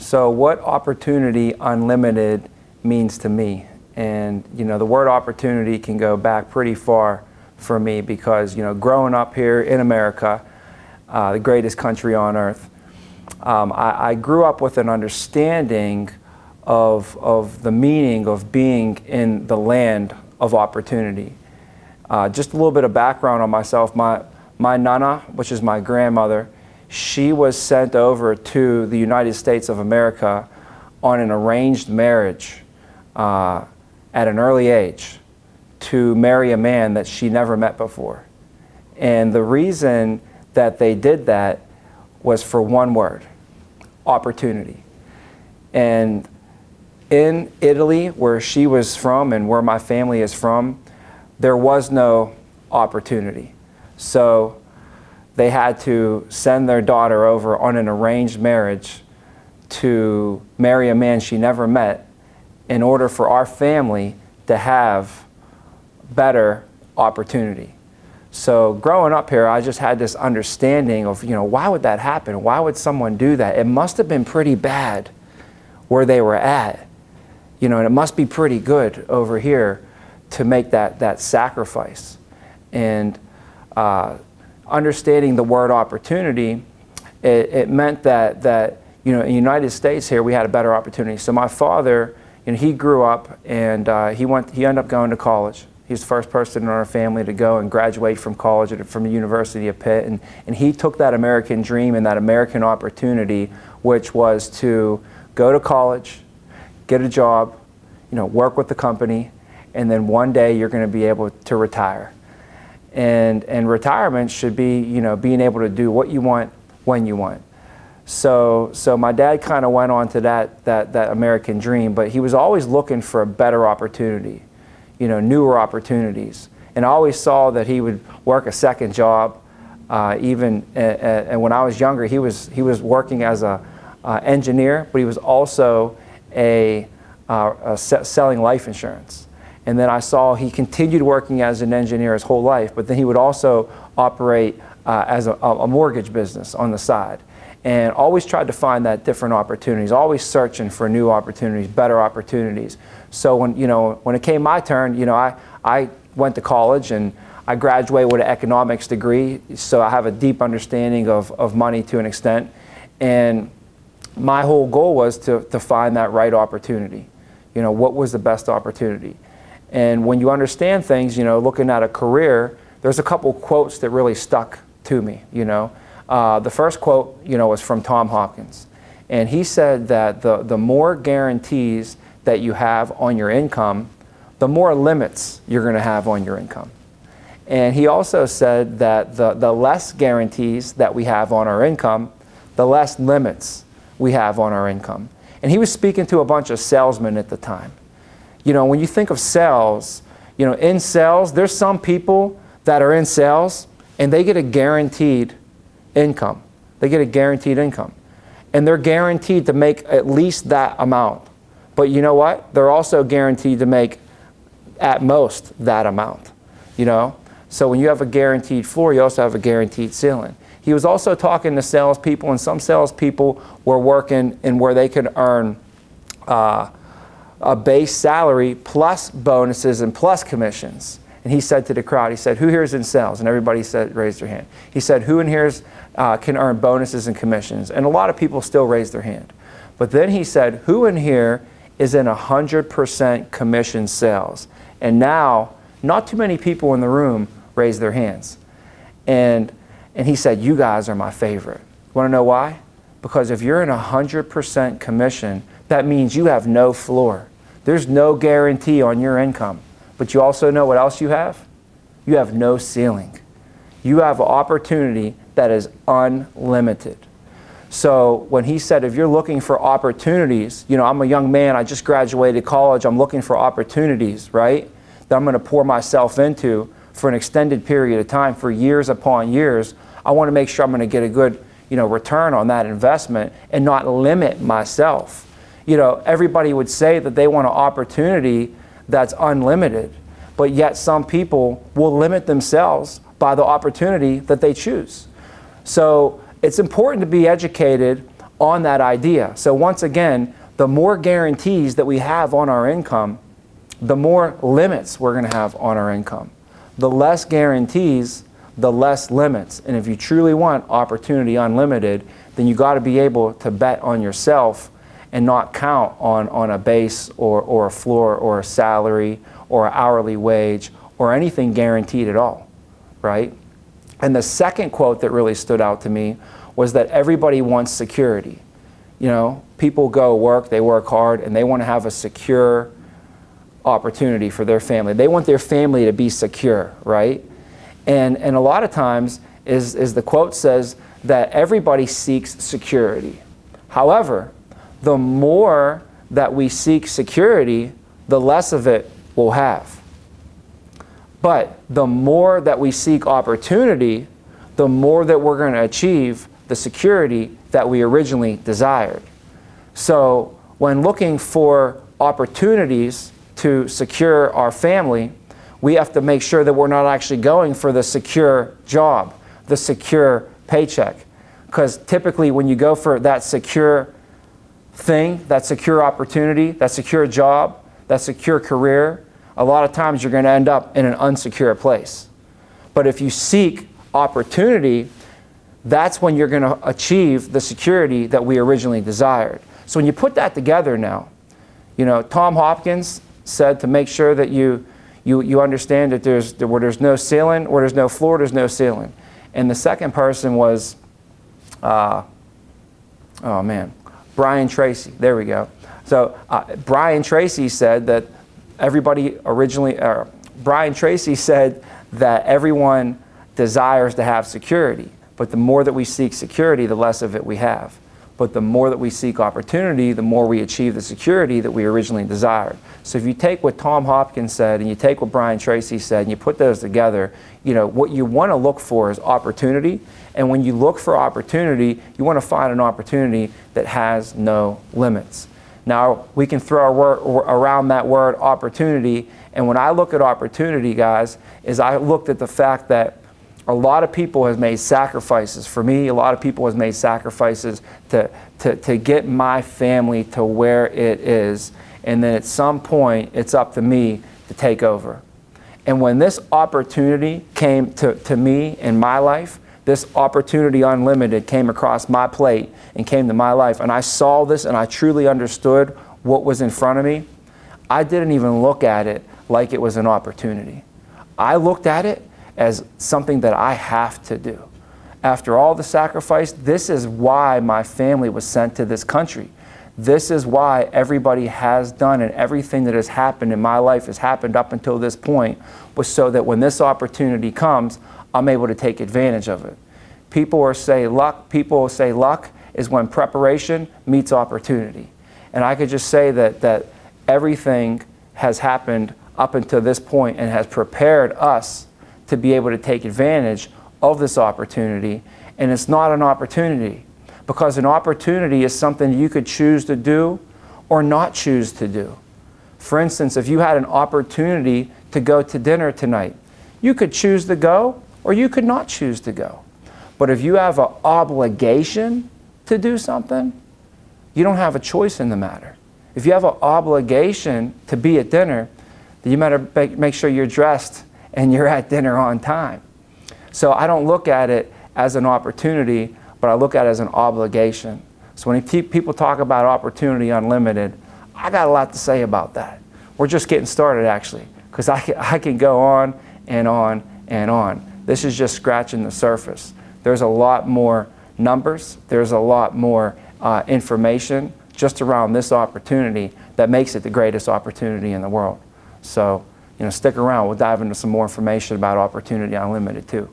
So what opportunity unlimited means to me? And the word opportunity can go back pretty far for me because growing up here in America, the greatest country on earth, I grew up with an understanding of the meaning of being in the land of opportunity. Just a little bit of background on myself. My nana, which is my grandmother, she was sent over to the United States of America on an arranged marriage at an early age to marry a man that she never met before. And the reason that they did that was for one word: opportunity. And in Italy, where she was from and where my family is from, there was no opportunity. So they had to send their daughter over on an arranged marriage to marry a man she never met in order for our family to have better opportunity. So growing up here, I just had this understanding of, why would that happen? Why would someone do that? It must have been pretty bad where they were at, and it must be pretty good over here to make that sacrifice. And understanding the word opportunity, it meant that in the United States here we had a better opportunity. So my father, he grew up and he ended up going to college. He's the first person in our family to go and graduate from college from the University of Pitt, and he took that American dream and that American opportunity, which was to go to college, get a job, work with the company, and then one day you're going to be able to retire. And retirement should be, being able to do what you want when you want. So my dad kind of went on to that American dream, but he was always looking for a better opportunity, newer opportunities. And I always saw that he would work a second job. And when I was younger, he was working as a engineer, but he was also selling life insurance. And then I saw he continued working as an engineer his whole life, but then he would also operate as a mortgage business on the side. And always tried to find that different opportunities, always searching for new opportunities, better opportunities. So when it came my turn, I went to college and I graduated with an economics degree, so I have a deep understanding of money to an extent. And my whole goal was to find that right opportunity. What was the best opportunity? And when you understand things, looking at a career, there's a couple quotes that really stuck to me, The first quote, was from Tom Hopkins. And he said that the more guarantees that you have on your income, the more limits you're going to have on your income. And he also said that the less guarantees that we have on our income, the less limits we have on our income. And he was speaking to a bunch of salesmen at the time. When you think of sales, in sales, there's some people that are in sales and they get a guaranteed income. They get a guaranteed income. And they're guaranteed to make at least that amount. But you know what? They're also guaranteed to make at most that amount. So when you have a guaranteed floor, you also have a guaranteed ceiling. He was also talking to salespeople, and some salespeople were working in where they could earn a base salary plus bonuses and plus commissions. And he said to the crowd, he said, "Who here is in sales?" And everybody raised their hand. He said, "Who in here can earn bonuses and commissions?" And a lot of people still raised their hand. But then he said, "Who in here is in 100% commission sales?" And now, not too many people in the room raised their hands. And he said, "You guys are my favorite." Want to know why? Because if you're in 100% commission, that means you have no floor. There's no guarantee on your income. But you also know what else you have? You have no ceiling. You have an opportunity that is unlimited. So when he said, if you're looking for opportunities, I'm a young man, I just graduated college, I'm looking for opportunities, right? That I'm going to pour myself into for an extended period of time, for years upon years. I want to make sure I'm going to get a good, return on that investment and not limit myself. Everybody would say that they want an opportunity that's unlimited, but yet some people will limit themselves by the opportunity that they choose. So it's important to be educated on that idea. So once again, the more guarantees that we have on our income, the more limits we're going to have on our income. The less guarantees, the less limits. And if you truly want opportunity unlimited, then you got to be able to bet on yourself and not count on a base or a floor or a salary or an hourly wage or anything guaranteed at all, right? And the second quote that really stood out to me was that everybody wants security. You know, people go work, they work hard, and they want to have a secure opportunity for their family. They want their family to be secure, right? And a lot of times, is the quote says that everybody seeks security. However, the more that we seek security, the less of it we'll have. But the more that we seek opportunity, the more that we're going to achieve the security that we originally desired. So when looking for opportunities to secure our family, we have to make sure that we're not actually going for the secure job, the secure paycheck. Because typically when you go for that secure thing, that secure opportunity, that secure job, that secure career, a lot of times you're going to end up in an unsecure place. But if you seek opportunity, that's when you're going to achieve the security that we originally desired. So when you put that together now, you know, Tom Hopkins said to make sure that you understand that where there's no ceiling, where there's no floor, there's no ceiling. And the second person was, Brian Tracy. There we go. So Brian Tracy said that Brian Tracy said that everyone desires to have security, but the more that we seek security, the less of it we have. But the more that we seek opportunity, the more we achieve the security that we originally desired. So if you take what Tom Hopkins said and you take what Brian Tracy said and you put those together, you know, what you want to look for is opportunity. And when you look for opportunity, you want to find an opportunity that has no limits. Now, we can throw around that word opportunity. And when I look at opportunity, guys, is I looked at the fact that a lot of people have made sacrifices. For me, a lot of people have made sacrifices to get my family to where it is. And then at some point, it's up to me to take over. And when this opportunity came to me in my life, this opportunity unlimited came across my plate and came to my life, and I saw this and I truly understood what was in front of me, I didn't even look at it like it was an opportunity. I looked at it as something that I have to do. After all the sacrifice, this is why my family was sent to this country. This is why everybody has done, and everything that has happened in my life has happened up until this point, was so that when this opportunity comes, I'm able to take advantage of it. People will say luck is when preparation meets opportunity. And I could just say that everything has happened up until this point and has prepared us to be able to take advantage of this opportunity. And it's not an opportunity, because an opportunity is something you could choose to do or not choose to do. For instance, if you had an opportunity to go to dinner tonight, you could choose to go or you could not choose to go. But if you have an obligation to do something, you don't have a choice in the matter. If you have an obligation to be at dinner, then you better make sure you're dressed and you're at dinner on time. So I don't look at it as an opportunity, but I look at it as an obligation. So when people talk about opportunity unlimited, I got a lot to say about that. We're just getting started, actually, because I can go on and on and on. This is just scratching the surface. There's a lot more numbers. There's a lot more information just around this opportunity that makes it the greatest opportunity in the world. So, stick around. We'll dive into some more information about Opportunity Unlimited too.